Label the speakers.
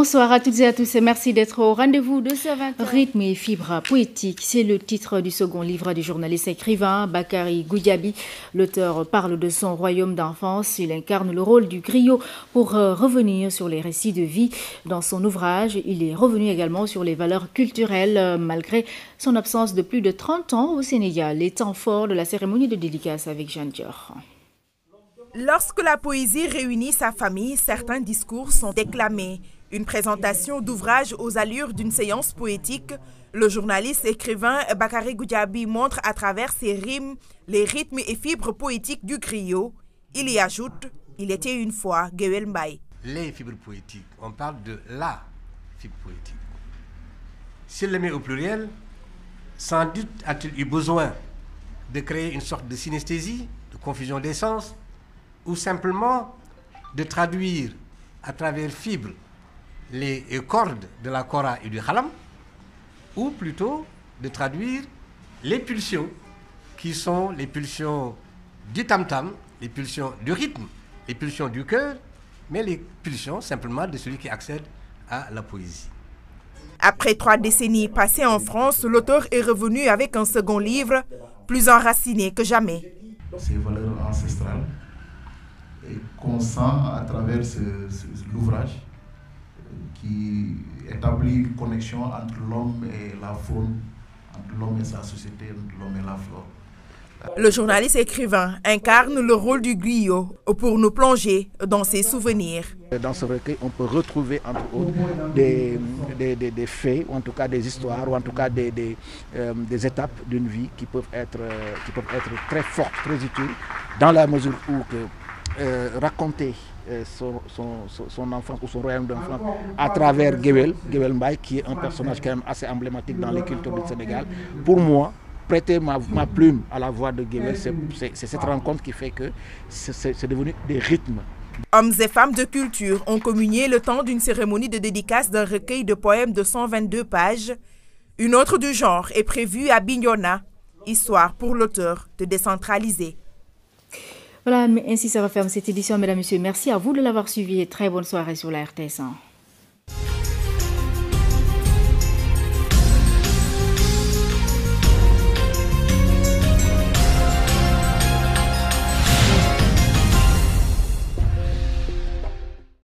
Speaker 1: Bonsoir à toutes et à tous et merci d'être au rendez-vous de ce 20h. Rythme et fibre poétique, c'est le titre du second livre du journaliste écrivain Bakary Goudiaby. L'auteur parle de son royaume d'enfance. Il incarne le rôle du griot pour revenir sur les récits de vie. Dans son ouvrage, il est revenu également sur les valeurs culturelles malgré son absence de plus de 30 ans au Sénégal. Les temps forts de la cérémonie de dédicace avec Jeanne Dior.
Speaker 2: Lorsque la poésie réunit sa famille, certains discours sont déclamés. Une présentation d'ouvrage aux allures d'une séance poétique, le journaliste écrivain Bakary Goudiaby montre à travers ses rimes les rythmes et fibres poétiques du griot. Il y ajoute « Il était une fois Guewel Mbaye ».
Speaker 3: Les fibres poétiques, on parle de la fibre poétique. S'il le met au pluriel, sans doute a-t-il eu besoin de créer une sorte de synesthésie, de confusion des sens, ou simplement de traduire à travers fibres les cordes de la kora et du khalam, ou plutôt de traduire les pulsions qui sont les pulsions du tam-tam, les pulsions du rythme, les pulsions du cœur, mais les pulsions simplement de celui qui accède à la poésie.
Speaker 2: Après 3 décennies passées en France, l'auteur est revenu avec un second livre, plus enraciné que jamais.
Speaker 4: Ces valeurs ancestrales qu'on sent à travers l'ouvrage qui établit une connexion entre l'homme et la faune, entre l'homme et sa société, entre l'homme et la flore.
Speaker 2: Le journaliste écrivain incarne le rôle du griot pour nous plonger dans ses souvenirs.
Speaker 5: Dans ce recueil, on peut retrouver entre autres des faits, ou en tout cas des histoires, ou en tout cas des étapes d'une vie qui peuvent être très fortes, très utiles, dans la mesure où raconter son enfance ou son royaume d'enfance à travers Guewel Mbaye, qui est un personnage quand même assez emblématique dans les cultures du Sénégal. Pour moi, prêter ma plume à la voix de Guewel, c'est cette rencontre qui fait que c'est devenu des rythmes.
Speaker 2: Hommes et femmes de culture ont communié le temps d'une cérémonie de dédicace d'un recueil de poèmes de 122 pages. Une autre du genre est prévue à Bignona, histoire pour l'auteur de décentraliser.
Speaker 1: Voilà, ainsi ça va fermer cette édition, mesdames et messieurs. Merci à vous de l'avoir suivi et très bonne soirée sur la RTS1.